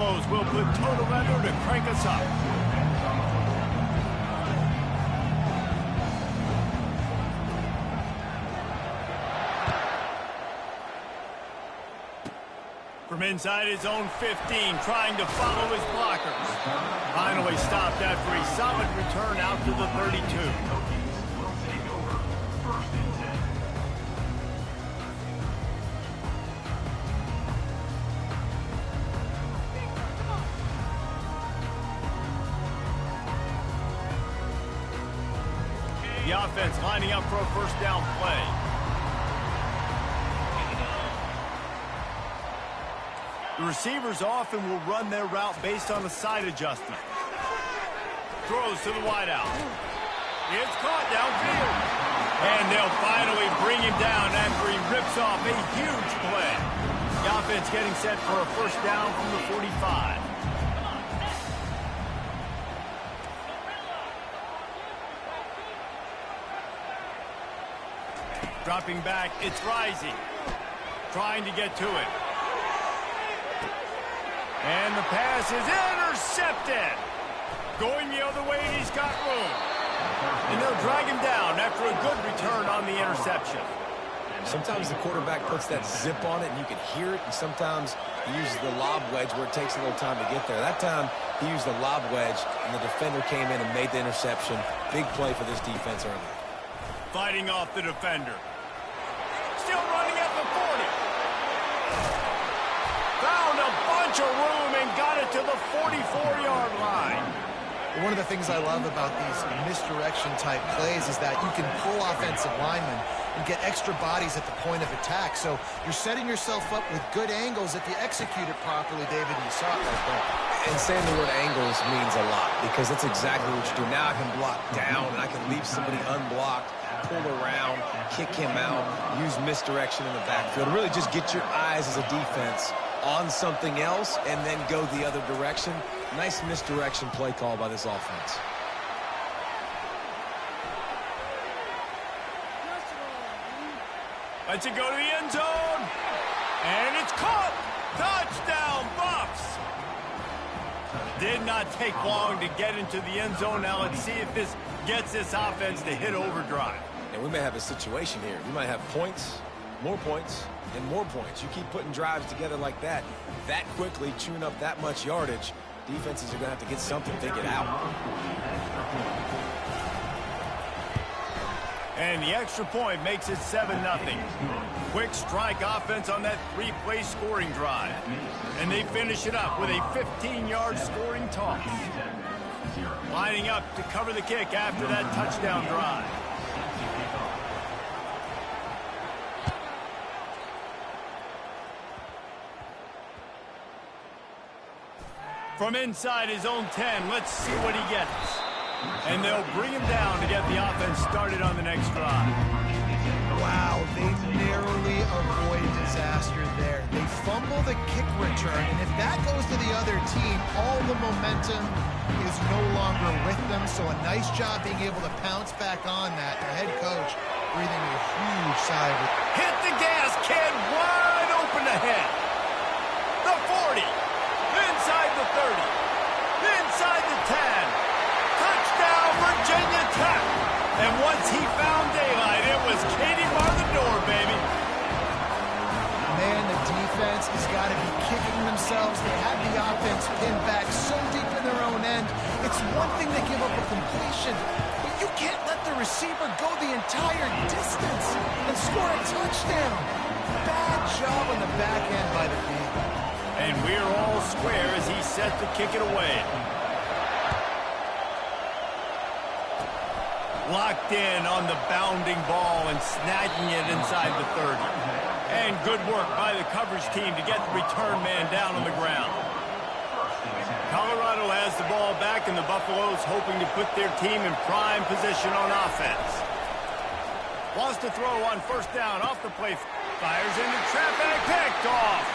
Will put total weather to crank us up. From inside his own 15, trying to follow his blockers. Finally stopped after a solid return out to the 32. The offense lining up for a first down play. The receivers often will run their route based on a side adjustment. Throws to the wideout. It's caught downfield. And they'll finally bring him down after he rips off a huge play. The offense getting set for a first down from the 45. Dropping back, it's Rising. Trying to get to it. And the pass is intercepted. Going the other way, and he's got room. And they'll drag him down after a good return on the interception. Sometimes the quarterback puts that zip on it, and you can hear it. And sometimes he uses the lob wedge where it takes a little time to get there. That time, he used the lob wedge, and the defender came in and made the interception. Big play for this defense early. Fighting off the defender. Still running at the 40. Found a bunch of room and got it to the 44-yard line. One of the things I love about these misdirection-type plays is that you can pull offensive linemen and get extra bodies at the point of attack. So you're setting yourself up with good angles if you execute it properly, David, and you saw it right there. And saying the word angles means a lot because that's exactly what you do. Now I can block down, and I can leave somebody unblocked, pull around, kick him out, use misdirection in the backfield. Really just get your eyes as a defense on something else and then go the other direction. Nice misdirection play call by this offense. Lets it go to the end zone. And it's caught. Touchdown, Bucks. Did not take long to get into the end zone. Now let's see if this gets this offense to hit overdrive. And we may have a situation here. You might have points, more points, and more points. You keep putting drives together like that quickly, chewing up that much yardage, defenses are going to have to get something figured out. And the extra point makes it 7-0. Quick strike offense on that three-play scoring drive. And they finish it up with a 15-yard scoring toss. Lining up to cover the kick after that touchdown drive. From inside his own 10, let's see what he gets. And they'll bring him down to get the offense started on the next drive. Wow, they narrowly avoid disaster there. They fumble the kick return, and if that goes to the other team, all the momentum is no longer with them. So a nice job being able to pounce back on that. The head coach breathing a huge sigh of relief. Hit the gas, kid, wide open ahead. The 40, inside the 30, inside the 10. Touchdown, Virginia Tech. And once he found daylight, it was Katie bar the door, baby. Man, the defense has got to be kicking themselves. They had the offense pinned back so deep in their own end. It's one thing to give up a completion, but you can't let the receiver go the entire distance and score a touchdown. Bad job on the back end by the team. And we're all square as he's set to kick it away. Locked in on the bounding ball and snagging it inside the 30. And good work by the coverage team to get the return man down on the ground. Colorado has the ball back, and the Buffaloes hoping to put their team in prime position on offense. Lost to throw on first down off the play. Fires into trap and picked off.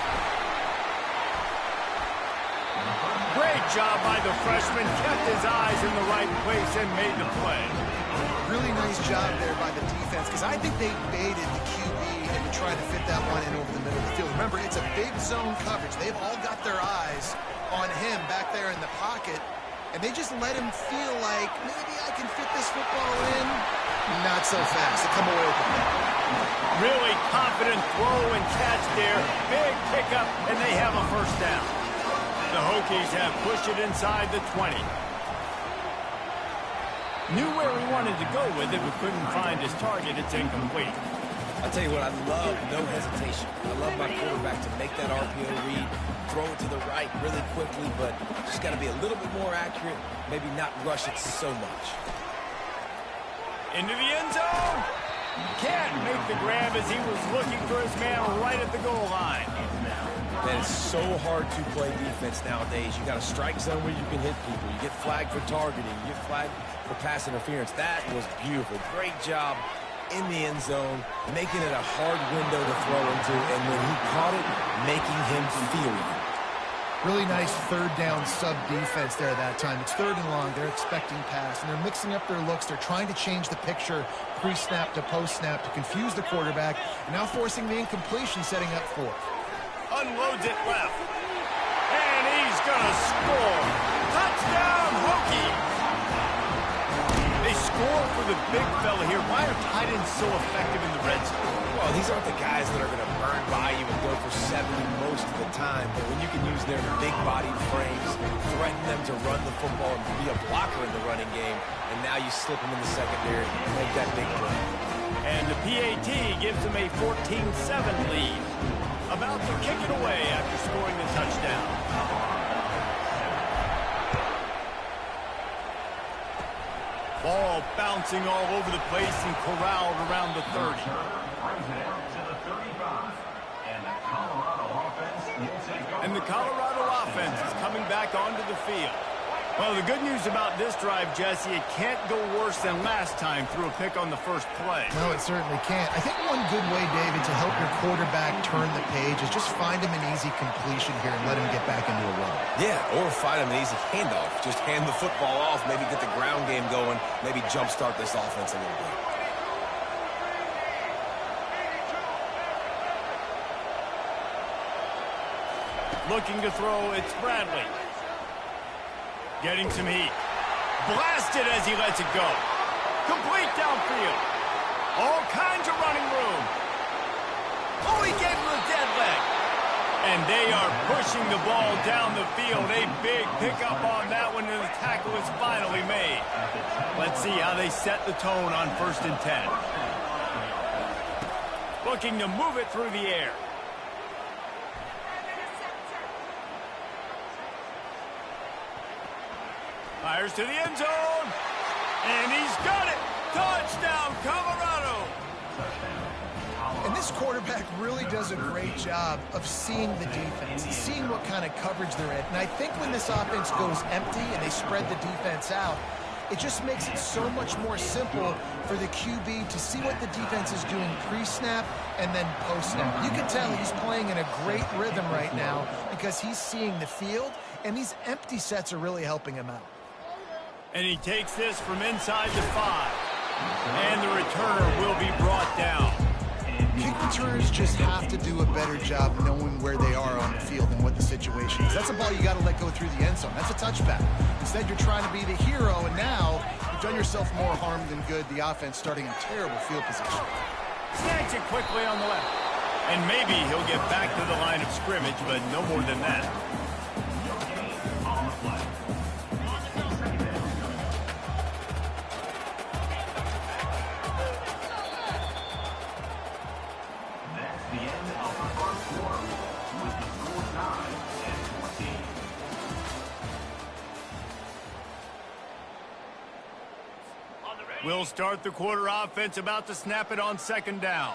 Great job by the freshman. Kept his eyes in the right place and made the play. Really nice job there by the defense, because I think they baited the QB into trying to fit that one in over the middle of the field. Remember, it's a big zone coverage. They've all got their eyes on man back there in the pocket, and they just let him feel like, maybe I can fit this football in. Not so fast. They come away with the pick. Really confident throw and catch there. Big pickup, and they have a first down. The Hokies have pushed it inside the 20. Knew where he wanted to go with it, but couldn't find his target. It's incomplete. I'll tell you what, I love no hesitation. I love my quarterback to make that RPO read, throw it to the right really quickly, but just got to be a little bit more accurate, maybe not rush it so much. Into the end zone. Can't make the grab as he was looking for his man right at the goal line. Man, it's so hard to play defense nowadays. You got a strike zone where you can hit people. You get flagged for targeting. You get flagged for pass interference. That was beautiful. Great job in the end zone, making it a hard window to throw into, and when he caught it, making him feel it. Really nice third down sub defense there that time. It's third and long. They're expecting pass, and they're mixing up their looks. They're trying to change the picture pre-snap to post-snap to confuse the quarterback, and now forcing the incompletion, setting up fourth. Unloads it left. And he's going to score. Touchdown, Hokies. They score for the big fella here. Why are tight ends so effective in the red zone? Well, these aren't the guys that are going to burn by you and go for 70 most of the time, but when you can use their big-bodied frames, threaten them to run the football and be a blocker in the running game, and now you slip them in the secondary and make that big play. And the PAT gives them a 14-7 lead. About to kick it away after scoring the touchdown. Ball bouncing all over the place and corralled around the 30. And the Colorado offense is coming back onto the field. Well, the good news about this drive, Jesse, it can't go worse than last time through a pick on the first play. No, it certainly can't. I think one good way, David, to help your quarterback turn the page is just find him an easy completion here and let him get back into a run. Yeah, or find him an easy handoff. Just hand the football off, maybe get the ground game going, maybe jumpstart this offense a little bit. Looking to throw, it's Bradley. Getting some heat. Blasted as he lets it go. Complete downfield. All kinds of running room. Oh, he gave him a dead leg. And they are pushing the ball down the field. A big pickup on that one, and the tackle is finally made. Let's see how they set the tone on 1st and 10. Looking to move it through the air. Fires to the end zone. And he's got it. Touchdown, Colorado. And this quarterback really does a great job of seeing the defense, seeing what kind of coverage they're in. And I think when this offense goes empty and they spread the defense out, it just makes it so much more simple for the QB to see what the defense is doing pre-snap and then post-snap. You can tell he's playing in a great rhythm right now because he's seeing the field, and these empty sets are really helping him out. And he takes this from inside the 5. And the returner will be brought down. Kick returners just have to do a better job knowing where they are on the field and what the situation is. That's a ball you got to let go through the end zone. That's a touchback. Instead, you're trying to be the hero, and now you've done yourself more harm than good. The offense starting in terrible field position. Snatch it quickly on the left. And maybe he'll get back to the line of scrimmage, but no more than that. We'll start the quarter offense, about to snap it on 2nd down.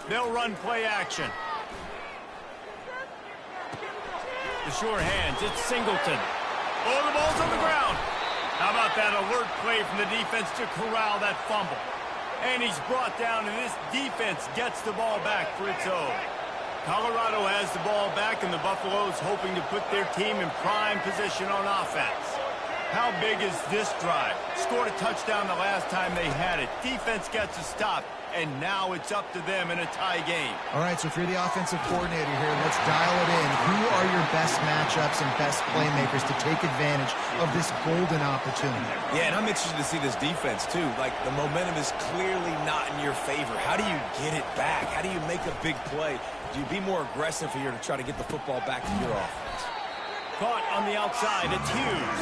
They'll run play action. The sure hands, it's Singleton. Oh, the ball's on the ground. How about that alert play from the defense to corral that fumble? And he's brought down, and this defense gets the ball back for its own. Colorado has the ball back, and the Buffaloes hoping to put their team in prime position on offense. How big is this drive? Scored a touchdown the last time they had it. Defense gets a stop, and now it's up to them in a tie game. All right, so if you're the offensive coordinator here, let's dial it in. Who are your best matchups and best playmakers to take advantage of this golden opportunity? Yeah, and I'm interested to see this defense, too. Like, the momentum is clearly not in your favor. How do you get it back? How do you make a big play? Do you be more aggressive here to try to get the football back to your offense? Caught on the outside, it's Hughes.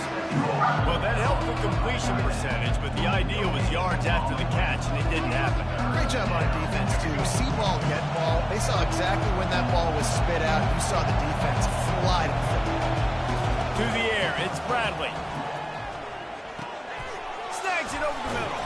Well, that helped the completion percentage, but the idea was yards after the catch, and it didn't happen. Great job on defense, too. See ball, get ball. They saw exactly when that ball was spit out. You saw the defense fly to the football. To the air, it's Bradley. Snags it over the middle.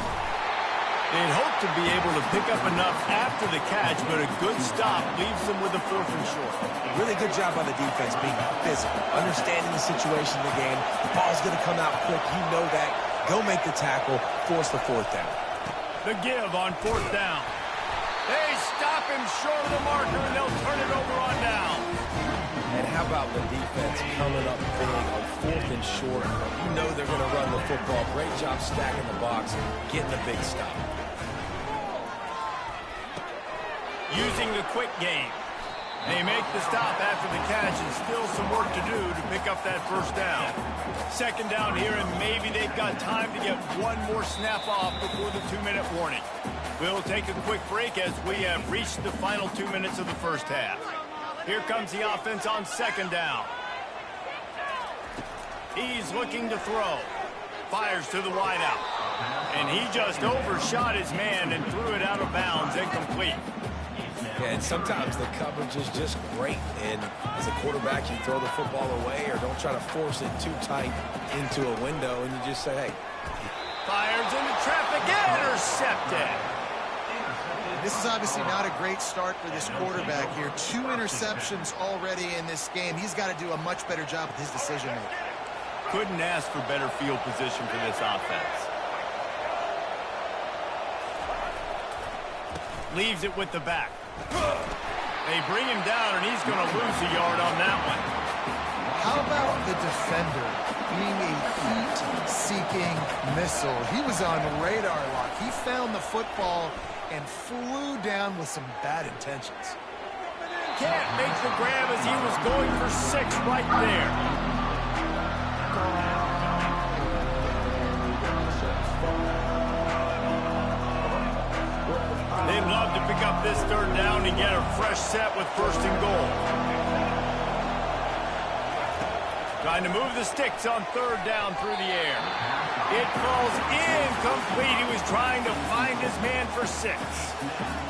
They'd hoped to be able to pick up enough after the catch, but a good stop leaves them with a 4th and short. Really good job by the defense being physical, understanding the situation in the game. The ball's going to come out quick. You know that. Go make the tackle, force the 4th down. The give on 4th down. They stop him short of the marker, and they'll turn it over on down. And how about the defense coming up big on 4th and short? You know they're going to run the football. Great job stacking the box, getting a big stop. Using the quick game. They make the stop after the catch and still some work to do to pick up that 1st down. 2nd down here, and maybe they've got time to get one more snap off before the 2-minute warning. We'll take a quick break as we have reached the final 2 minutes of the 1st half. Here comes the offense on 2nd down. He's looking to throw. Fires to the wideout. And he just overshot his man and threw it out of bounds, incomplete. Yeah, and sometimes the coverage is just great. And as a quarterback, you throw the football away or don't try to force it too tight into a window, and you just say, hey. Fires into traffic, intercepted. This is obviously not a great start for this quarterback here. 2 interceptions already in this game. He's got to do a much better job with his decision-making. Couldn't ask for better field position for this offense. Leaves it with the back. They bring him down, and he's going to lose a yard on that one. How about the defender being a heat-seeking missile? He was on radar lock. He found the football and flew down with some bad intentions. Can't make the grab as he was going for 6 right there. They'd love to pick up this 3rd down and get a fresh set with 1st and goal. Trying to move the sticks on 3rd down through the air. It falls incomplete. He was trying to find his man for 6.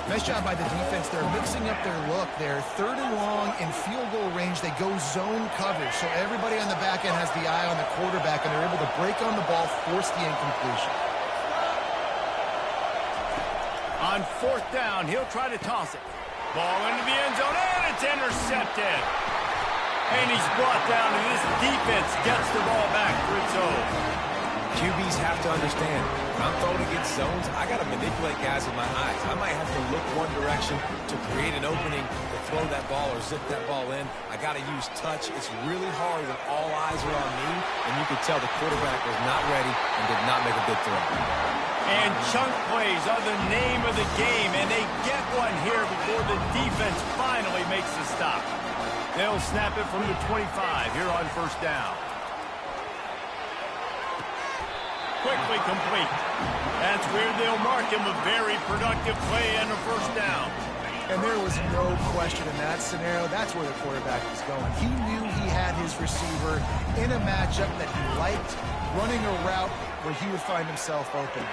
Nice job by the defense. They're mixing up their look there. 3rd and long in field goal range. They go zone coverage. So everybody on the back end has the eye on the quarterback, and they're able to break on the ball, force the incompletion. On 4th down, he'll try to toss it. Ball into the end zone, and it's intercepted. And he's brought down, and this defense gets the ball back for its own. QBs have to understand, when I'm throwing against zones, I got to manipulate guys with my eyes. I might have to look one direction to create an opening to throw that ball or zip that ball in. I got to use touch. It's really hard when all eyes are on me, and you could tell the quarterback was not ready and did not make a good throw. And chunk plays are the name of the game, and they get one here before the defense finally makes the stop. They'll snap it from the 25 here on 1st down. Quickly complete. That's where they'll mark him a very productive play and a 1st down. And there was no question in that scenario. That's where the quarterback was going. He knew he had his receiver in a matchup that he liked, running a route where he would find himself open.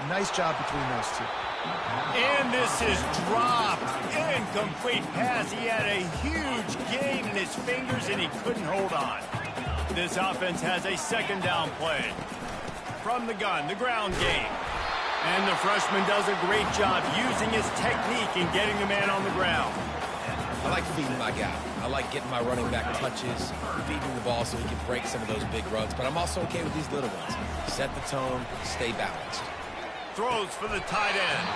Nice job between those two. And this is dropped. Incomplete pass. He had a huge gain in his fingers, and he couldn't hold on. This offense has a 2nd down play. From the gun, the ground game. And the freshman does a great job using his technique and getting the man on the ground. I like feeding my guy. I like getting my running back touches, feeding the ball so he can break some of those big runs. But I'm also okay with these little ones. Set the tone, stay balanced. Throws for the tight end.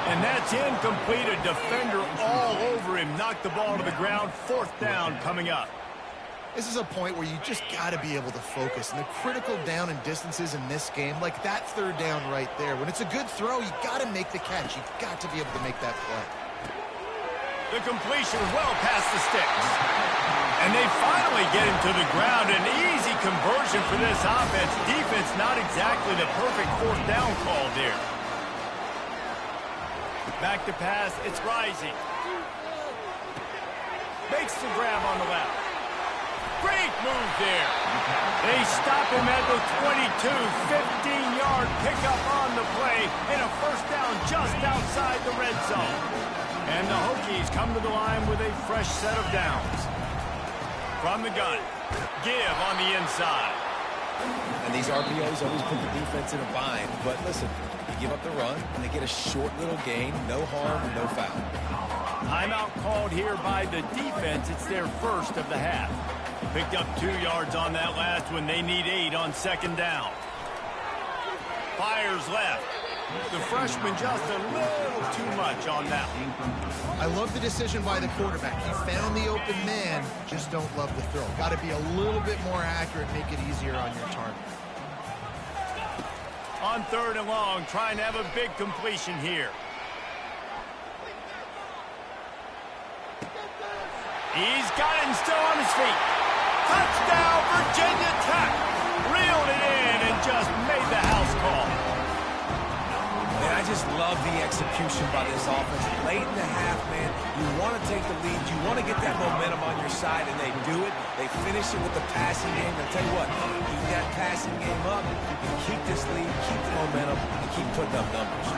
And that's incomplete. A defender all over him. Knocked the ball to the ground. 4th down coming up. This is a point where you just got to be able to focus. And the critical down and distances in this game, like that third down right there, when it's a good throw, you got to make the catch. You've got to be able to make that play. The completion well past the sticks. And they finally get him to the ground. An easy conversion for this offense. Defense not exactly the perfect fourth down call there. Back to pass. It's Rising. Makes the grab on the left. Great move there. They stop him at the 22. 15-yard pickup on the play. And a first down just outside the red zone. And the Hokies come to the line with a fresh set of downs. From the gun, give on the inside. And these RPOs always put the defense in a bind. But listen, you give up the run, and they get a short little gain. No harm, no foul. Timeout called here by the defense. It's their first of the half. Picked up 2 yards on that last one. They need 8 on second down. Fires left. The freshman just a little too much on that one. I love the decision by the quarterback. He found the open man, just don't love the throw. Got to be a little bit more accurate, make it easier on your target. On third and long, trying to have a big completion here. He's got it and still on his feet. Touchdown, Virginia Tech. Reeled it in and just made the house call. Man, I just love the execution by this offense. Late in the half, man, you want to take the lead. You want to get that momentum on your side, and they do it. They finish it with the passing game. And I'll tell you what, keep that passing game up, and keep this lead, keep the momentum, and keep putting up numbers.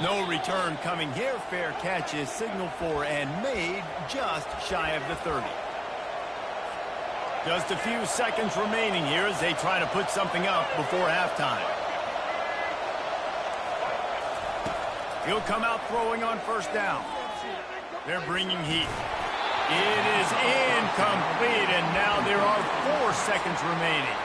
No return coming here. Fair catch is signaled for and made just shy of the 30. Just a few seconds remaining here as they try to put something up before halftime. He'll come out throwing on first down. They're bringing heat. It is incomplete, and now there are 4 seconds remaining.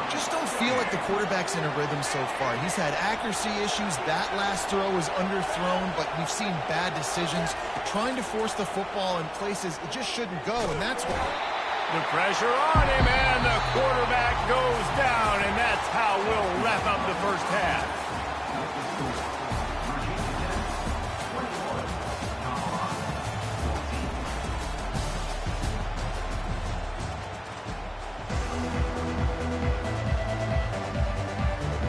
Just don't feel like the quarterback's in a rhythm so far. He's had accuracy issues. That last throw was underthrown, but we've seen bad decisions. Trying to force the football in places it just shouldn't go, and that's why. The pressure on him, and the quarterback goes down, and that's how we'll wrap up the first half.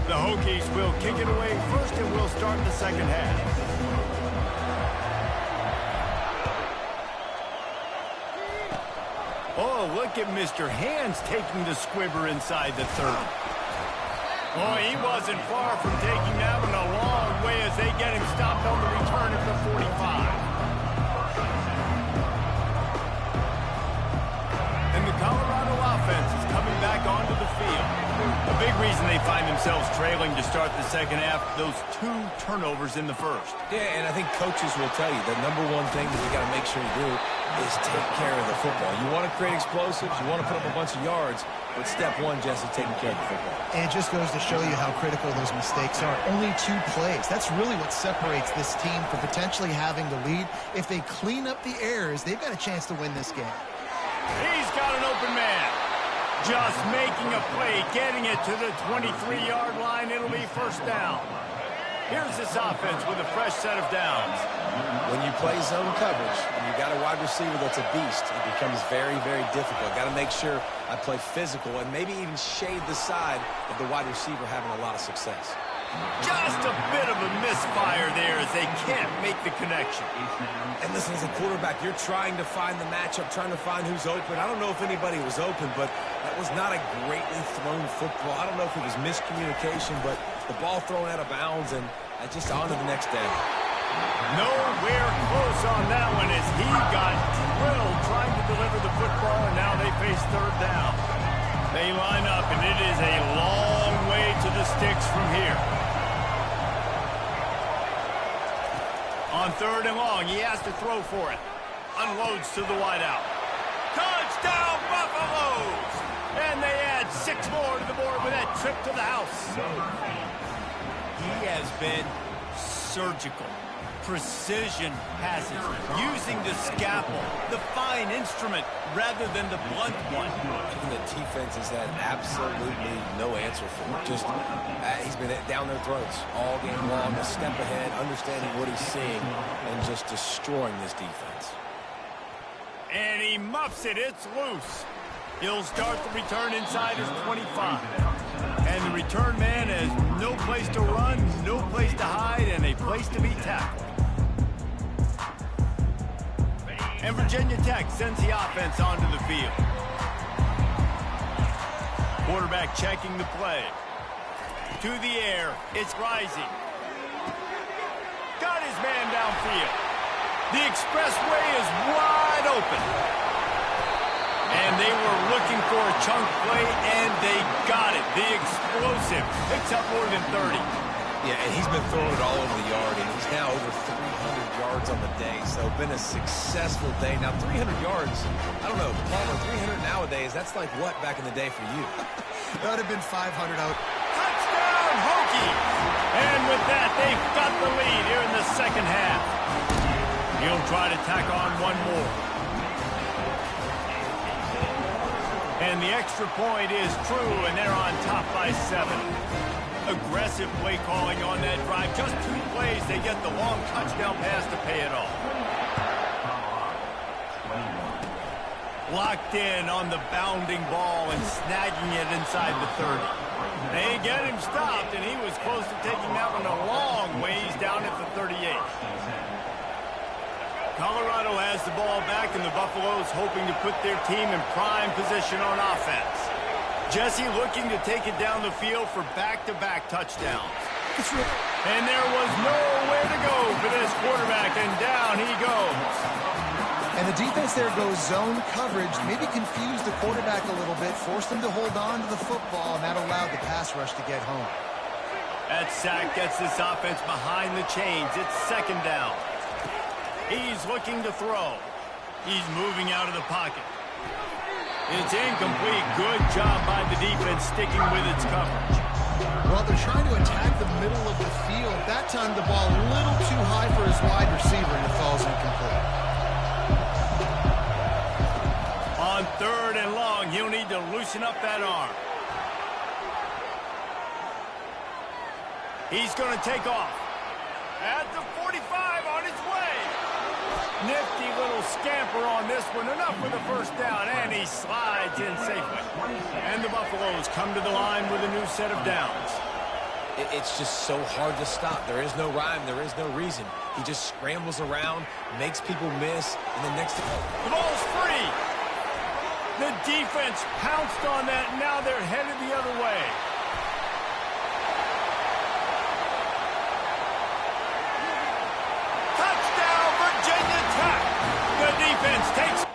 The Hokies will kick it away first, and we'll start the second half. Oh, look at Mr. Hands taking the squibber inside the 30. Oh, he wasn't far from taking that one a long way as they get him stopped on the return at the 45. And the Colorado offense is coming back onto the field. A big reason they find themselves trailing to start the second half, those 2 turnovers in the first. Yeah, and I think coaches will tell you the number one thing that you got to make sure you do is take care of the football. You want to create explosives, you want to put up a bunch of yards, but step one, Jesse, taking care of the football. And it just goes to show you how critical those mistakes are. Only 2 plays. That's really what separates this team from potentially having the lead. If they clean up the errors, they've got a chance to win this game. He's got an open man. Just making a play, getting it to the 23-yard line. It'll be first down. Here's this offense with a fresh set of downs. When you play zone coverage and you got a wide receiver that's a beast, it becomes very, very difficult. Got to make sure I play physical and maybe even shade the side of the wide receiver having a lot of success. Just a bit of a misfire there as they can't make the connection. And listen, as a quarterback, you're trying to find the matchup, trying to find who's open. I don't know if anybody was open, but that was not a greatly thrown football. I don't know if it was miscommunication, but the ball thrown out of bounds, and just on to the next down. Nowhere close on that one as he got drilled trying to deliver the football, and now they face third down. They line up, and it is a long way to the sticks from here. On third and long, he has to throw for it. Unloads to the wideout. Touchdown, Buffaloes! And they add 6 more to the board with that trip to the house. He has been surgical. Precision passes, using the scalpel, the fine instrument, rather than the blunt one. And the defense has had absolutely no answer for it. Just, he's been down their throats all game long, a step ahead, understanding what he's seeing, and just destroying this defense. And he muffs it. It's loose. He'll start the return inside his 25. And the return man has no place to run, no place to hide, and a place to be tackled. And Virginia Tech sends the offense onto the field. Quarterback checking the play. To the air. It's rising. Got his man downfield. The expressway is wide open. And they were looking for a chunk play, and they got it. The explosive picks up more than 30. Yeah, and he's been throwing it all over the yard, and he's now over 300 yards on the day, so been a successful day. Now, 300 yards, I don't know, Palmer, 300 nowadays, that's like what back in the day for you? That would have been 500 out. Touchdown, Hokies! And with that, they've got the lead here in the second half. He'll try to tack on one more. And the extra point is true, and they're on top by 7. Aggressive play calling on that drive. Just 2 plays, they get the long touchdown pass to pay it off. Locked in on the bounding ball and snagging it inside the 30. They get him stopped, and he was close to taking that one a long ways down at the 38. Colorado has the ball back, and the Buffaloes hoping to put their team in prime position on offense. Jesse looking to take it down the field for back-to-back touchdowns. And there was nowhere to go for this quarterback, and down he goes. And the defense there goes zone coverage, maybe confused the quarterback a little bit, forced him to hold on to the football, and that allowed the pass rush to get home. That sack gets this offense behind the chains. It's second down. He's looking to throw. He's moving out of the pocket. It's incomplete. Good job by the defense sticking with its coverage. Well, they're trying to attack the middle of the field. That time the ball a little too high for his wide receiver, and it falls incomplete. On 3rd and long, he'll need to loosen up that arm. He's going to take off. At the 45 on his way. Nifty little scamper on this one. Enough for the first down, and he slides in safely. And the Buffaloes come to the line with a new set of downs. It's just so hard to stop. There is no rhyme. There is no reason. He just scrambles around, makes people miss, and the next thing... The ball's free. The defense pounced on that. Now they're headed the other way. Touchdown, Virginia Tech. The defense takes...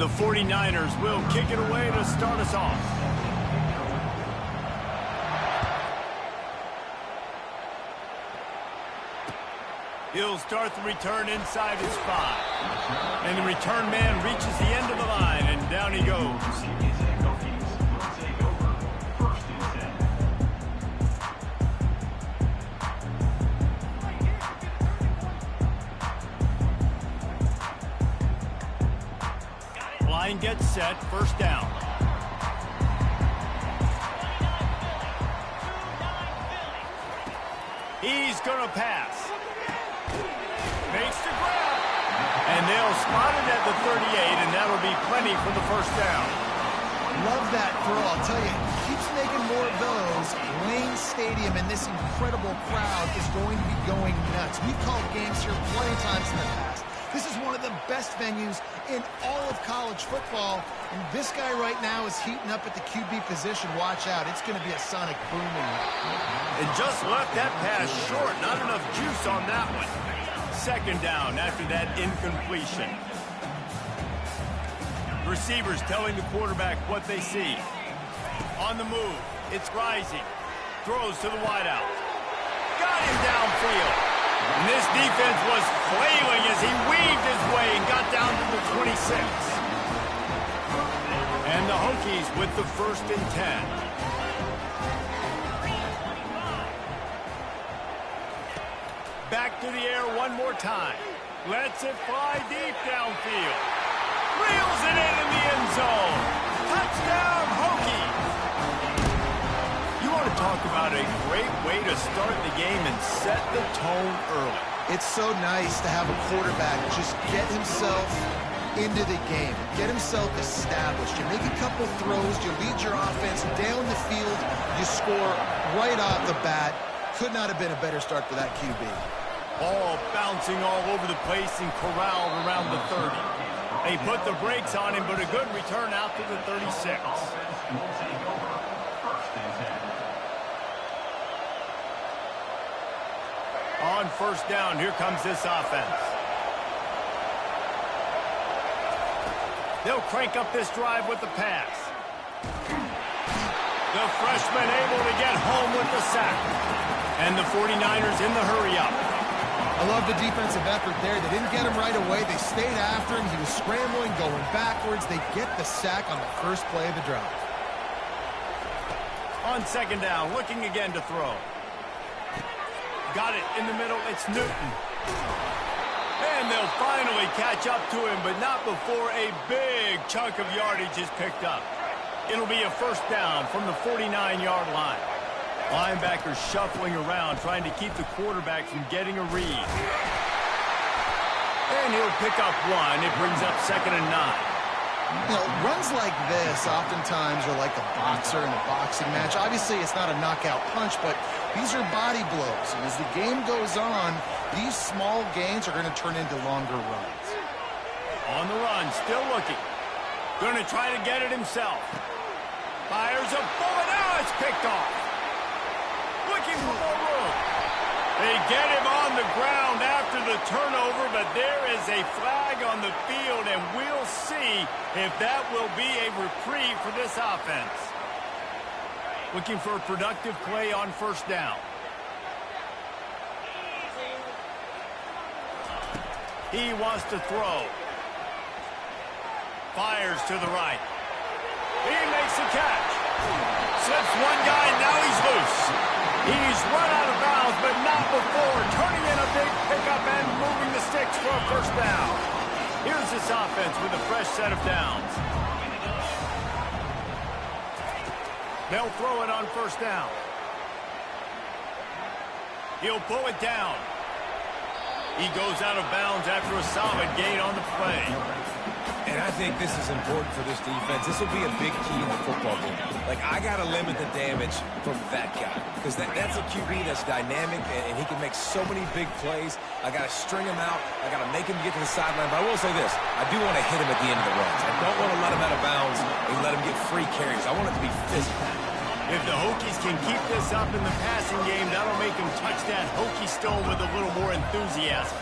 The 49ers will kick it away to start us off. He'll start the return inside his 5. And the return man reaches the end of the line, and down he goes. Line gets set, first down. He's going to pass. Makes the grab. And they'll spot it at the 38, and that'll be plenty for the first down. Love that throw. I'll tell you, he keeps making more of those. Wayne Stadium and this incredible crowd is going to be going nuts. We've called games here plenty of times in the past. This is one of the best venues in all of college football, and this guy right now is heating up at the QB position. Watch out. It's going to be a sonic boom in here. And just left that pass short. Not enough juice on that one. Second down after that incompletion. Receivers telling the quarterback what they see. On the move. It's rising. Throws to the wideout. Got him downfield. And this defense was flailing as he weaved his way and got down to the 26. And the Hokies with the 1st and 10. Back to the air one more time. Lets it fly deep downfield. Reels it in the end zone. Touchdown, Hokies. You want to talk about a great way to start the game and set the tone early. It's so nice to have a quarterback just get himself into the game, get himself established. You make a couple throws, you lead your offense down the field, you score right off the bat. Could not have been a better start for that QB. Ball bouncing all over the place and corralled around the 30. They put the brakes on him, but a good return out to the 36. On first down, here comes this offense. They'll crank up this drive with the pass. The freshman able to get home with the sack. And the 49ers in the hurry-up. I love the defensive effort there. They didn't get him right away. They stayed after him. He was scrambling, going backwards. They get the sack on the first play of the drive. On second down, looking again to throw. Got it in the middle. It's Newton. And they'll finally catch up to him, but not before a big chunk of yardage is picked up. It'll be a first down from the 49-yard line. Linebackers shuffling around, trying to keep the quarterback from getting a read. And he'll pick up one. It brings up 2nd and 9. You know, runs like this oftentimes are like a boxer in a boxing match. Obviously, it's not a knockout punch, but these are body blows. And as the game goes on, these small gains are going to turn into longer runs. On the run, still looking. Going to try to get it himself. Fires a bullet. Now it's picked off. Looking for more room. They get him on the ground after the turnover, but there is a flag on the field, and we'll see if that will be a reprieve for this offense. Looking for a productive play on first down. He wants to throw. Fires to the right. He makes the catch. Slips one guy, now he's loose. He's run out of bounds, but not before turning in a big pickup and moving the sticks for a first down. Here's this offense with a fresh set of downs. They'll throw it on first down. He'll pull it down. He goes out of bounds after a solid gain on the play. And I think this is important for this defense. This will be a big key in the football game. Like, I got to limit the damage from that guy. Because that's a QB that's dynamic, and he can make so many big plays. I got to string him out. I got to make him get to the sideline. But I will say this. I do want to hit him at the end of the runs. I don't want to let him out of bounds and let him get free carries. I want it to be physical. If the Hokies can keep this up in the passing game, that'll make them touch that Hokie stone with a little more enthusiasm.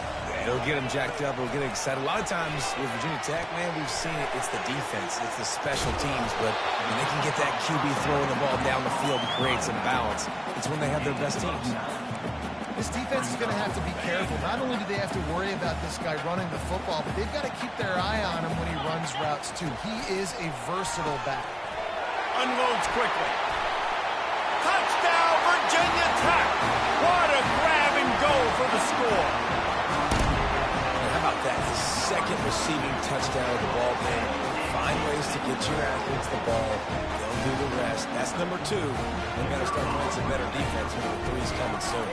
It'll get them jacked up. It'll get them excited. A lot of times with Virginia Tech, man, we've seen it. It's the defense. It's the special teams. But when they can get that QB throwing the ball down the field and create some balance, it's when they have their best teams. This defense is going to have to be careful. Not only do they have to worry about this guy running the football, but they've got to keep their eye on him when he runs routes, too. He is a versatile back. Unloads quickly. Touchdown, Virginia Tech! What a grab and go for the score. How about that? The second receiving touchdown of the ball game. Find ways to get your athletes the ball. They'll do the rest. That's number 2. They've got to start playing some better defense when the 3's coming soon.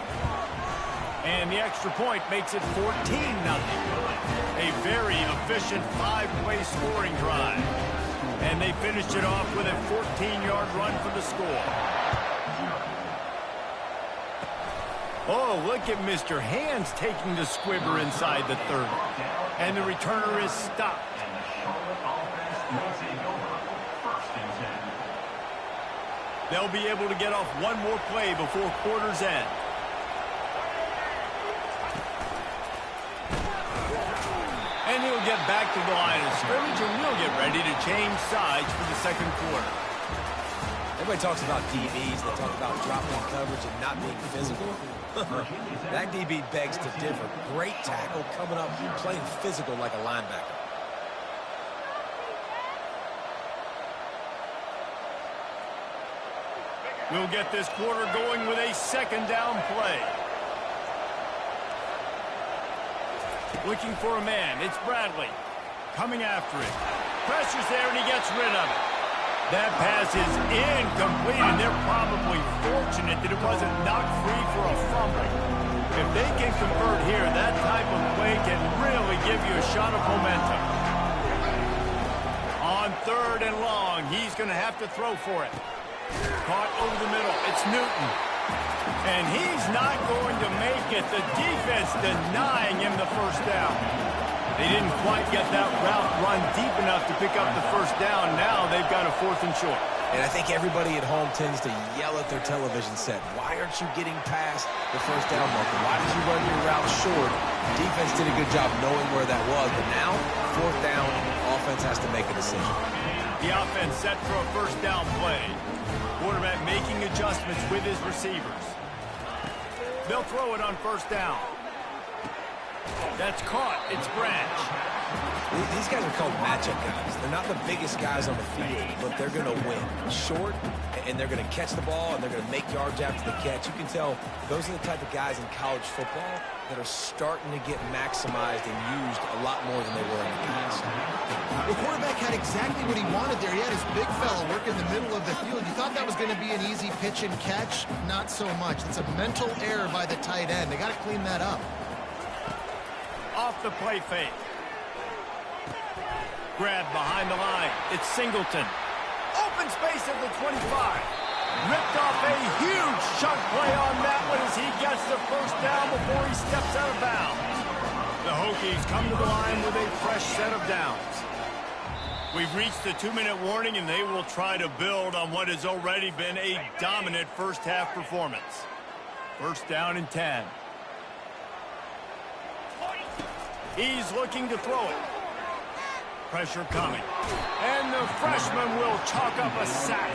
And the extra point makes it 14-0. A very efficient 5-play scoring drive. And they finished it off with a 14-yard run for the score. Oh, look at Mr. Hands taking the squibber inside the 30. And the returner is stopped. They'll be able to get off one more play before quarter's end. And he'll get back to the line of scrimmage, and we'll get ready to change sides for the second quarter. Everybody talks about DBs. They talk about dropping coverage and not being physical. That DB begs to differ. Great tackle coming up, playing physical like a linebacker. We'll get this quarter going with a second down play. Looking for a man. It's Bradley. Coming after it. Pressure's there, and he gets rid of it. That pass is incomplete, and they're probably fortunate that it wasn't knocked free for a fumble. If they can convert here, that type of play can really give you a shot of momentum. On 3rd and long, he's going to have to throw for it. Caught over the middle. It's Newton. And he's not going to make it. The defense denying him the first down. They didn't quite get that route run deep enough to pick up the first down. Now they've got a 4th and short. And I think everybody at home tends to yell at their television set. Why aren't you getting past the first down marker? Why did you run your route short? The defense did a good job knowing where that was. But now, 4th down, offense has to make a decision. The offense set for a first down play. Quarterback making adjustments with his receivers. They'll throw it on first down. That's caught. It's Branch. These guys are called matchup guys. They're not the biggest guys on the field, but they're going to win. Short, and they're going to catch the ball, and they're going to make yards after the catch. You can tell those are the type of guys in college football that are starting to get maximized and used a lot more than they were in the past. The quarterback had exactly what he wanted there. He had his big fella work in the middle of the field. You thought that was going to be an easy pitch and catch? Not so much. It's a mental error by the tight end. They got to clean that up. Off the play fake. Grab behind the line. It's Singleton. Open space at the 25. Ripped off a huge chunk play on that one as he gets the first down before he steps out of bounds. The Hokies come to the line with a fresh set of downs. We've reached the 2-minute warning, and they will try to build on what has already been a dominant first-half performance. First down and 10. He's looking to throw it. Pressure coming. And the freshman will chalk up a sack.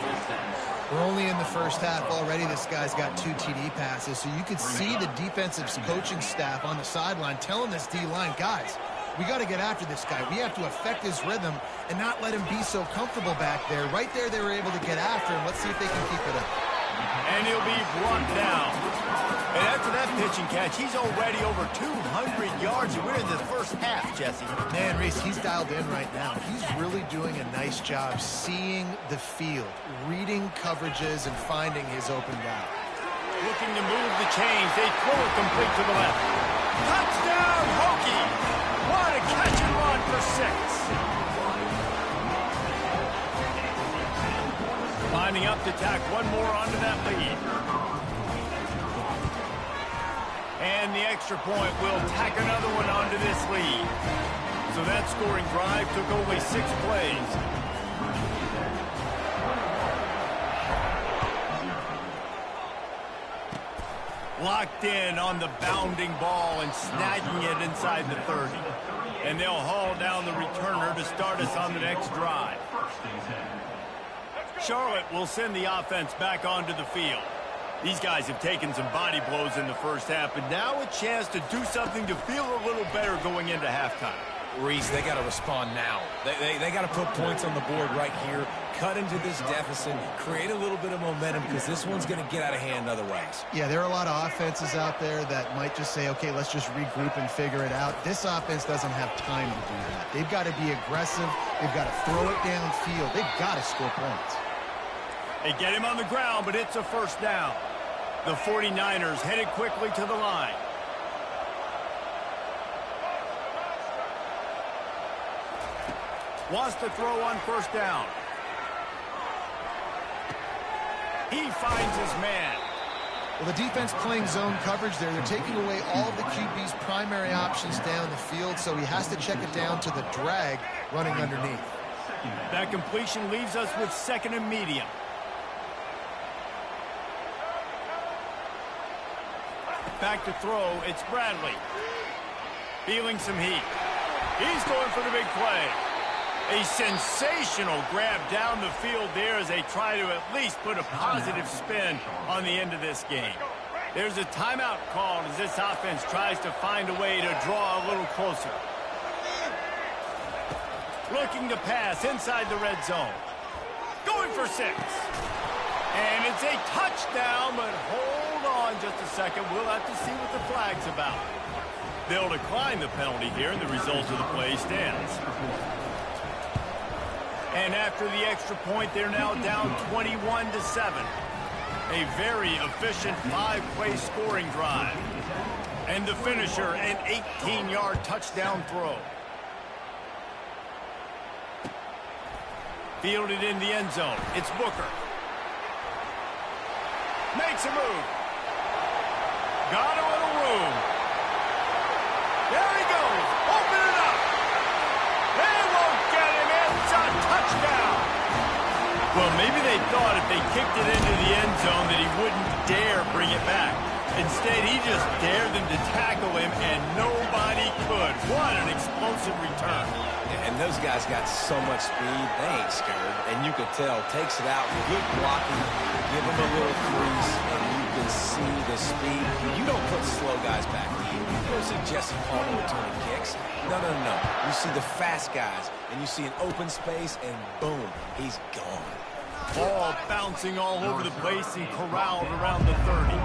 We're only in the first half already. This guy's got 2 TD passes, so you could see the defensive coaching staff on the sideline telling this D-line, guys, we got to get after this guy. We have to affect his rhythm and not let him be so comfortable back there. Right there, they were able to get after him. Let's see if they can keep it up. And he'll be brought down. And after that pitch and catch, he's already over 200 yards. We're in the first half, Jesse. Man, Reese, he's dialed in right now. He's really doing a nice job seeing the field, reading coverages, and finding his open guy. Looking to move the chains. They throw it complete to the left. Touchdown, Hokie! What a catch and run for 6. Lining up to tack one more onto that lead. And the extra point will tack another one onto this lead. So that scoring drive took only 6 plays. Locked in on the bounding ball and snagging it inside the 30. And they'll haul down the returner to start us on the next drive. Charlotte will send the offense back onto the field. These guys have taken some body blows in the first half, and now a chance to do something to feel a little better going into halftime. Reese, they got to respond now. They got to put points on the board right here, cut into this deficit, create a little bit of momentum, because this one's going to get out of hand otherwise. Yeah, there are a lot of offenses out there that might just say, okay, let's just regroup and figure it out. This offense doesn't have time to do that. They've got to be aggressive. They've got to throw it downfield. They've got to score points. They get him on the ground, but it's a first down. The 49ers headed quickly to the line. Wants to throw on first down. He finds his man. Well, the defense playing zone coverage there. They're taking away all of the QB's primary options down the field, so he has to check it down to the drag running underneath. That completion leaves us with second and medium. Back to throw, it's Bradley. Feeling some heat. He's going for the big play. A sensational grab down the field there as they try to at least put a positive spin on the end of this game. There's a timeout called as this offense tries to find a way to draw a little closer. Looking to pass inside the red zone. Going for 6. And it's a touchdown, but hold on just a second. We'll have to see what the flag's about. They'll decline the penalty here, and the result of the play stands. And after the extra point, they're now down 21-7. A very efficient 5-play scoring drive. And the finisher, an 18-yard touchdown throw. Fielded in the end zone. It's Booker. Makes a move. Got a little room. There he goes. Open it up. They won't get him. It's a touchdown. Well, maybe they thought if they kicked it into the end zone that he wouldn't dare bring it back. Instead, he just dared them to tackle him, and nobody could. What an explosive return. And those guys got so much speed, they ain't scared. And you could tell, takes it out, good blocking, give him a little crease, and you can see the speed. You don't put slow guys back. You don't see Jesse Palmer returning kicks. No. You see the fast guys, and you see an open space, and boom, he's gone. Ball bouncing all over the place and corralled around the 30.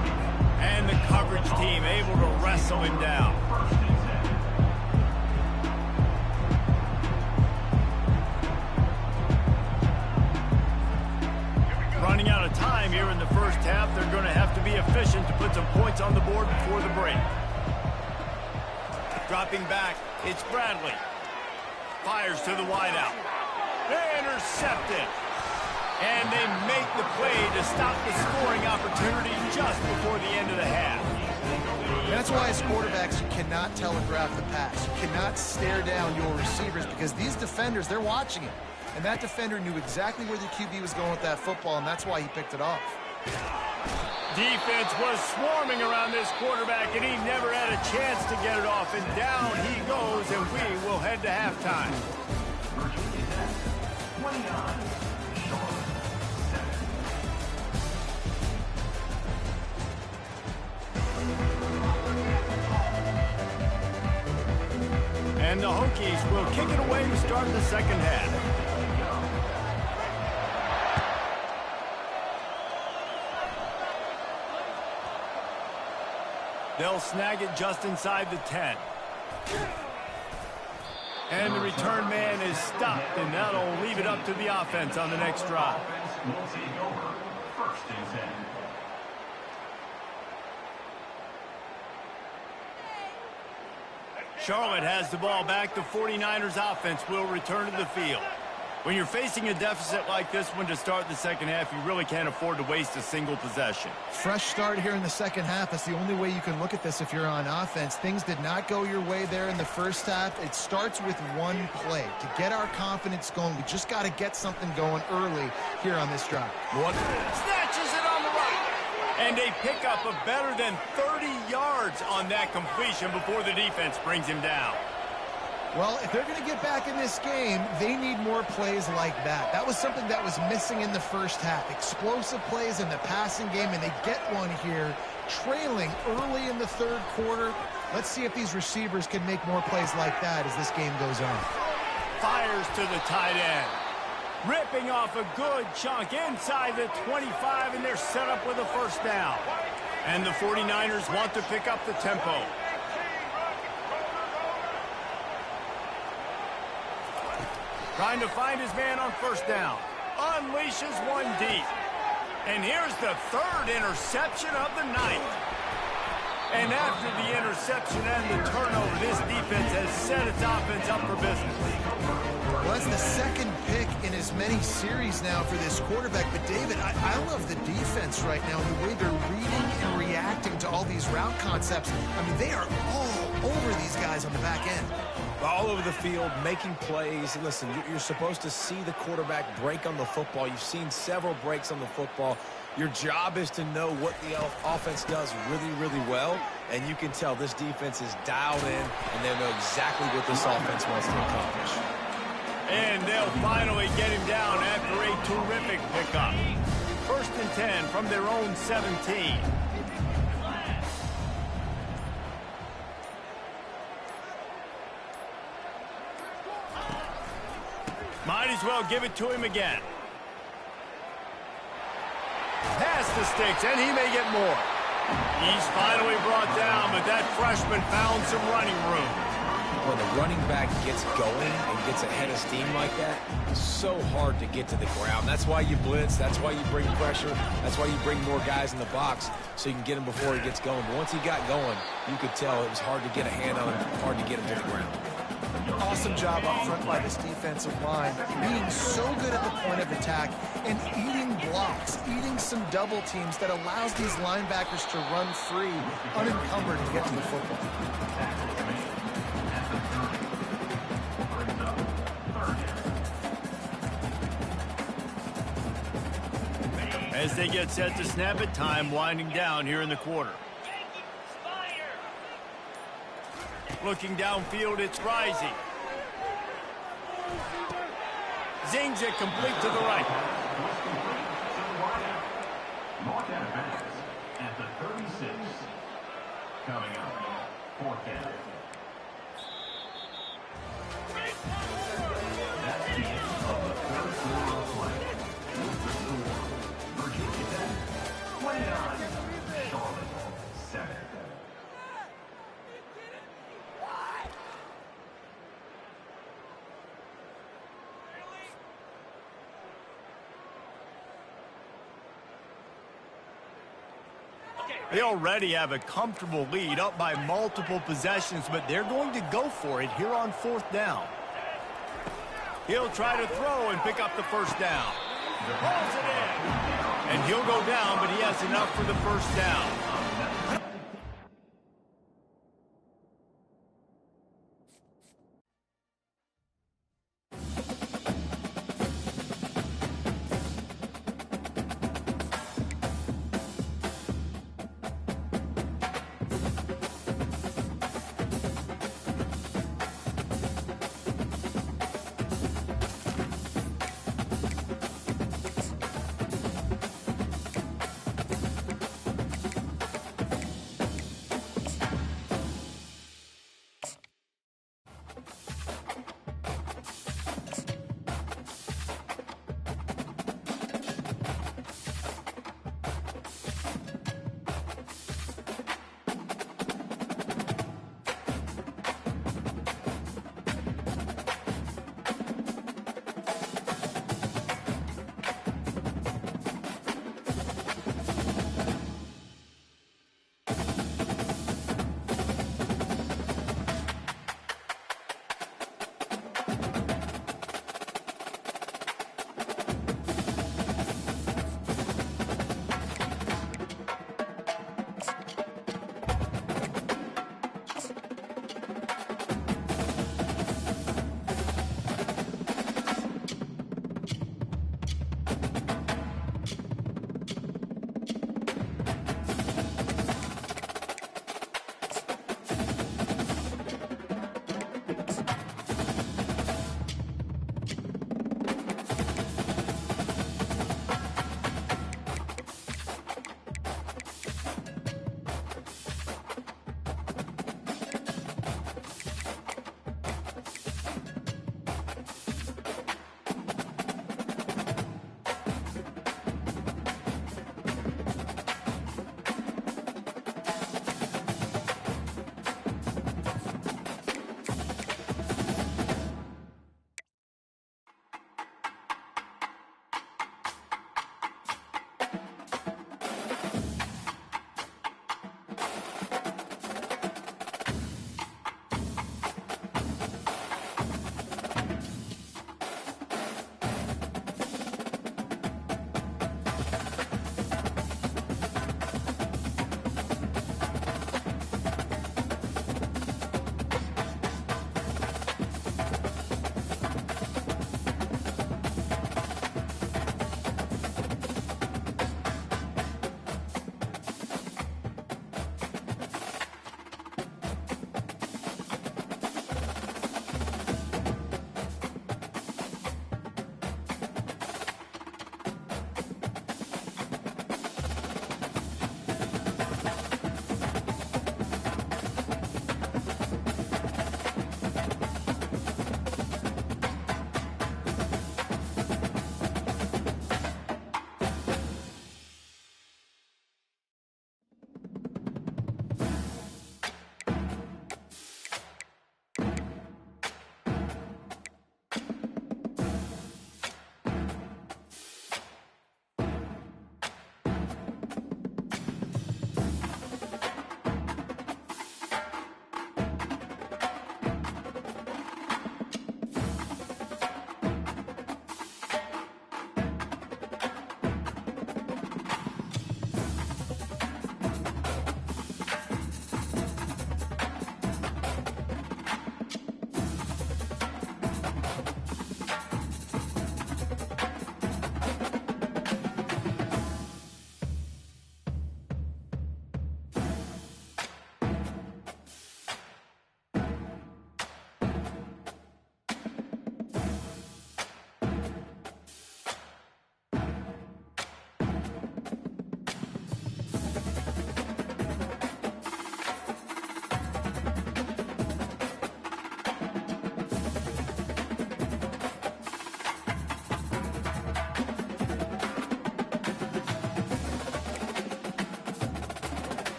And the coverage team able to wrestle him down. Running out of time here in the first half. They're going to have to be efficient to put some points on the board before the break. Dropping back, it's Bradley. Fires to the wideout. Intercepted. And they make the play to stop the scoring opportunity just before the end of the half. That's why as quarterbacks, you cannot telegraph the pass. You cannot stare down your receivers because these defenders, they're watching it. And that defender knew exactly where the QB was going with that football, and that's why he picked it off. Defense was swarming around this quarterback, and he never had a chance to get it off. And down he goes, and we will head to halftime. And the Hokies will kick it away to start the second half. They'll snag it just inside the 10. And the return man is stopped, and that'll leave it up to the offense on the next drive. Charlotte has the ball back. The 49ers offense will return to the field. When you're facing a deficit like this one to start the second half, you really can't afford to waste a single possession. Fresh start here in the second half. That's the only way you can look at this if you're on offense. Things did not go your way there in the first half. It starts with one play. To get our confidence going, we just got to get something going early here on this drive. Snatches it on the right. And they pick up a better than 30 yards on that completion before the defense brings him down. Well, if they're going to get back in this game, they need more plays like that. That was something that was missing in the first half. Explosive plays in the passing game, and they get one here, trailing early in the third quarter. Let's see if these receivers can make more plays like that as this game goes on. Fires to the tight end. Ripping off a good chunk inside the 25, and they're set up with a first down. And the 49ers want to pick up the tempo. Trying to find his man on first down. Unleashes one deep. And here's the third interception of the night. And after the interception and the turnover, this defense has set its offense up for business. Well, that's the second pick in as many series now for this quarterback. But, David, I love the defense right now, the way they're reading and reacting to all these route concepts. I mean, they are all over these guys on the back end. All over the field, making plays. Listen, you're supposed to see the quarterback break on the football. You've seen several breaks on the football. Your job is to know what the offense does really, really well, and you can tell this defense is dialed in, and they know exactly what this offense wants to accomplish. And they'll finally get him down after a terrific pickup. 1st and 10 from their own 17. Might as well give it to him again. Past the sticks, and he may get more. He's finally brought down, but that freshman found some running room. When the running back gets going and gets ahead of steam like that, it's so hard to get to the ground. That's why you blitz. That's why you bring pressure. That's why you bring more guys in the box so you can get him before he gets going. But once he got going, you could tell it was hard to get a hand on him, hard to get him to the ground. Awesome job up front by this defensive line, being so good at the point of attack and eating blocks, eating some double teams that allows these linebackers to run free, unencumbered to get to the football. As they get set to snap it, time winding down here in the quarter. Looking downfield, it's Rising. Zings it complete to the right. At the 36. Coming up, 4th down. That's the end of the third quarter of play. Virginia Tech, 29. Charlotte, 7. They already have a comfortable lead, up by multiple possessions, but they're going to go for it here on 4th down. He'll try to throw and pick up the first down. Rolls it in. And he'll go down, but he has enough for the first down.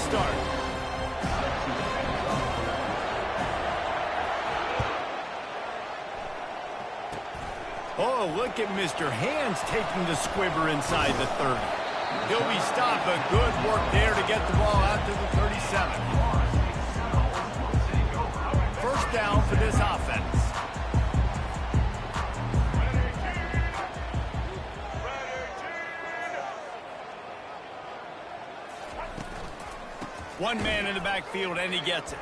start. Oh, look at Mr. Hands taking the squibber inside the 30. He'll be stopped, but good work there to get the ball out to the 37. First down for this offense. One man in the backfield, and he gets it.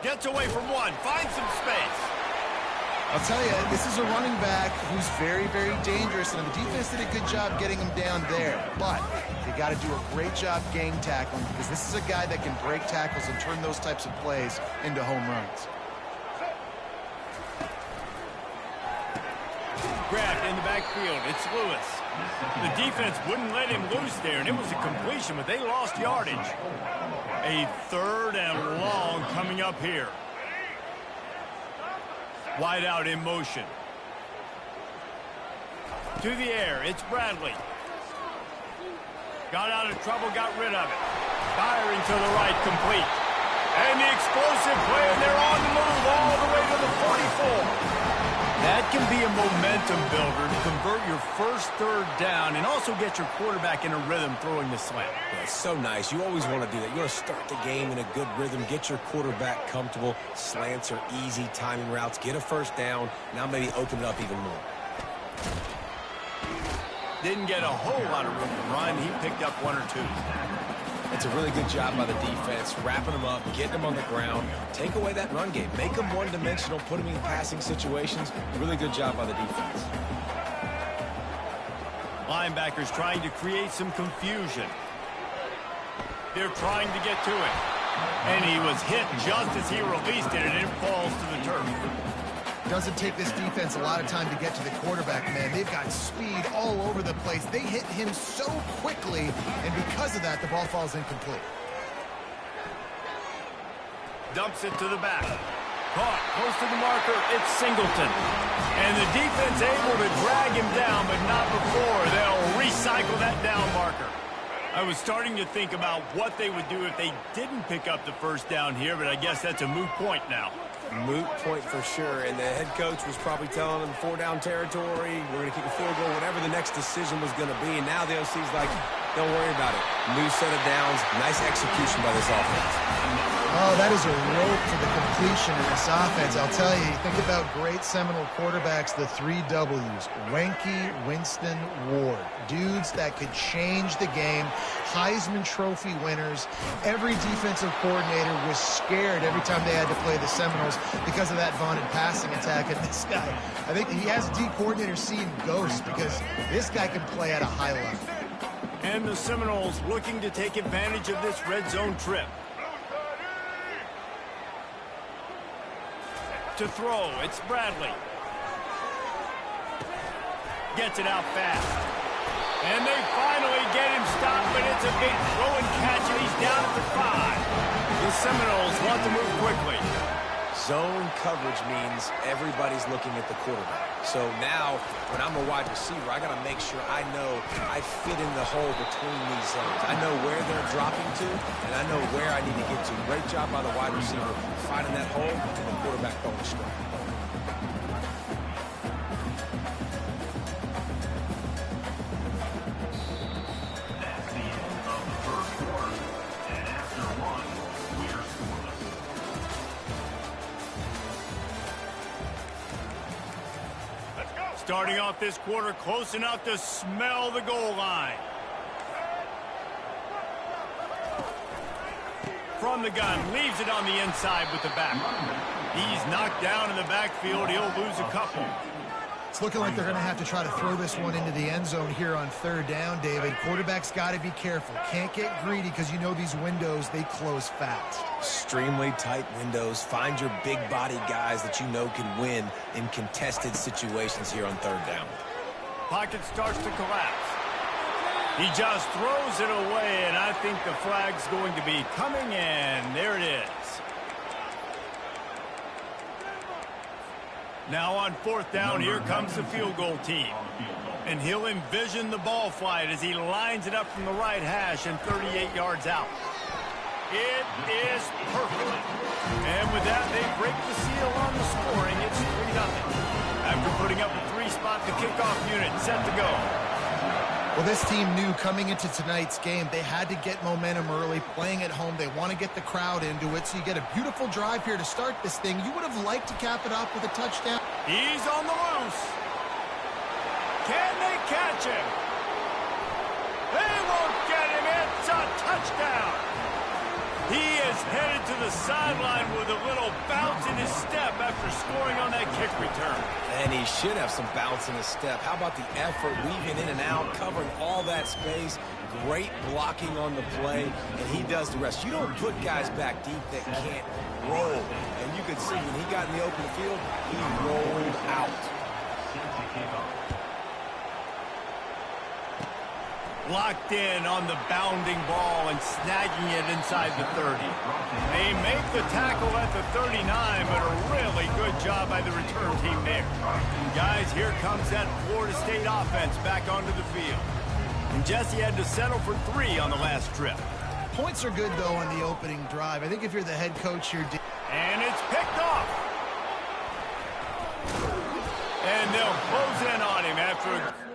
Gets away from one, finds some space. I'll tell you, this is a running back who's very, very dangerous, and the defense did a good job getting him down there. But they got to do a great job gang tackling, because this is a guy that can break tackles and turn those types of plays into home runs. Grabbed in the backfield. It's Lewis. The defense wouldn't let him loose there, and it was a completion, but they lost yardage. A 3rd and long coming up here. Wide out in motion. To the air, it's Bradley. Got out of trouble, got rid of it. Firing to the right, complete. And the explosive play, and they're on the move all the way to the 44. That can be a momentum builder to convert your first 3rd down and also get your quarterback in a rhythm throwing the slant. Yeah, it's so nice. You always want to do that. You want to start the game in a good rhythm, get your quarterback comfortable. Slants are easy, timing routes, get a first down. Now maybe open it up even more. Didn't get a whole lot of room to run. He picked up 1 or 2. It's a really good job by the defense, wrapping them up, getting them on the ground. Take away that run game. Make them one-dimensional, put them in passing situations. Really good job by the defense. Linebackers trying to create some confusion. They're trying to get to it. And he was hit just as he released it, and it falls to the turf. Doesn't take this defense a lot of time to get to the quarterback, man. They've got speed all over the place. They hit him so quickly, and because of that, the ball falls incomplete. Dumps it to the back. Caught close to the marker. It's Singleton. And the defense able to drag him down, but not before. They'll recycle that down marker. I was starting to think about what they would do if they didn't pick up the first down here, but I guess that's a moot point now. Moot point for sure, and the head coach was probably telling them 4-down territory, we're going to kick a field goal, whatever the next decision was going to be, and now the OC's like, don't worry about it. New set of downs, nice execution by this offense. Oh, that is a rope for the completion in this offense. I'll tell you, think about great Seminole quarterbacks, the 3 W's. Wenke, Winston, Ward. Dudes that could change the game. Heisman Trophy winners. Every defensive coordinator was scared every time they had to play the Seminoles because of that vaunted passing attack. And this guy, I think he has D coordinators seeing ghosts because this guy can play at a high level. And the Seminoles looking to take advantage of this red zone trip. To throw, it's Bradley. Gets it out fast. And they finally get him stopped, but it's a big throw and catch, and he's down at the 5. The Seminoles want to move quickly. Zone coverage means everybody's looking at the quarterback. So now, when I'm a wide receiver, I got to make sure I know I fit in the hole between these zones. I know where they're dropping to, and I know where I need to get to. Great job by the wide receiver finding that hole and the quarterback going straight. That's the end of the first quarter. And after one, we are scoreless. Starting off this quarter close enough to smell the goal line. From the gun, leaves it on the inside with the back. He's knocked down in the backfield. He'll lose a couple. It's looking like they're going to have to try to throw this one into the end zone here on 3rd down, David. Quarterback's got to be careful. Can't get greedy because you know these windows, they close fast. Extremely tight windows. Find your big body guys that you know can win in contested situations here on 3rd down. Pocket starts to collapse. He just throws it away, and I think the flag's going to be coming in. There it is. Now on 4th down, here comes the field goal team. And he'll envision the ball flight as he lines it up from the right hash and 38 yards out. It is perfect. And with that, they break the seal on the scoring. It's 3-0. After putting up a 3-spot, the kickoff unit set to go. Well, this team knew coming into tonight's game they had to get momentum early, playing at home. They want to get the crowd into it, so you get a beautiful drive here to start this thing. You would have liked to cap it off with a touchdown. He's on the loose. Can they catch him? They won't get him. It's a touchdown. He is headed to the sideline with a little bounce in his step after scoring on that kick return. And he should have some bounce in his step. How about the effort, weaving in and out, covering all that space, great blocking on the play, and he does the rest. You don't put guys back deep that can't roll. And you could see when he got in the open field, he rolled out. Locked in on the bounding ball and snagging it inside the 30. They make the tackle at the 39, but a really good job by the return team there. Guys, here comes that Florida State offense back onto the field. And Jesse had to settle for 3 on the last trip. Points are good, though, on the opening drive. I think if you're the head coach, you're... And it's picked off. And they'll close in on him after a